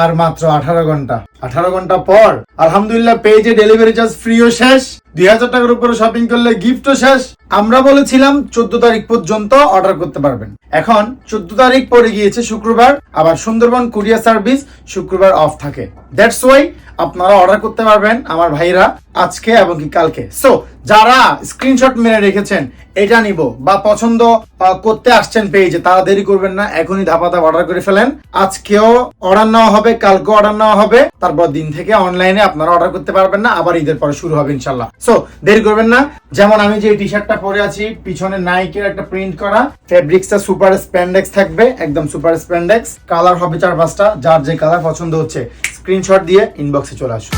আর মাত্র 18 ঘন্টা। 18 ঘন্টা পর আলহামদুলিল্লাহ পেজে ডেলিভারি চার্জ ফ্রিও শেষ, 2000 টাকার উপরে শপিং করলে গিফটও শেষ। আমরা বলেছিলাম 14 তারিখ পর্যন্ত অর্ডার করতে পারবেন, এখন 14 তারিখ পরে গিয়েছে শুক্রবার, আবার সুন্দরবন কুরিয়ার সার্ভিস শুক্রবার অফ থাকে। দ্যাটস ওয়াই আপনারা অর্ডার করতে পারবেন আমার ভাইরা আজকে এবং কি কালকে। সো যারা স্ক্রিনশট মেরে রেখেছেন এটা নিব বা পছন্দ করতে আসছেন পেজে, তারা দেরি করবেন না, এখনই ধাপাধাপ অর্ডার করে ফেলেন। আজকেও অর্ডার নেওয়া হবে, কালকেও অর্ডার নেওয়া হবে, তারপর দিন থেকে অনলাইনে আপনারা অর্ডার করতে পারবেন না, আবার ঈদের পরে শুরু হবে ইনশাল্লাহ। সো দেরি করবেন না। যেমন আমি যে টি শার্টটা পরে আছি, পিছনে নাইকের একটা প্রিন্ট করা, ফেব্রিক্সটা সুপার স্প্যান্ডেক্স থাকবে, একদম সুপার স্প্যান্ডেক্স, কালার হবে 4-5টা, যার যে কালার পছন্দ হচ্ছে স্ক্রিনশট দিয়ে ইনবক্সে চলে আসুন।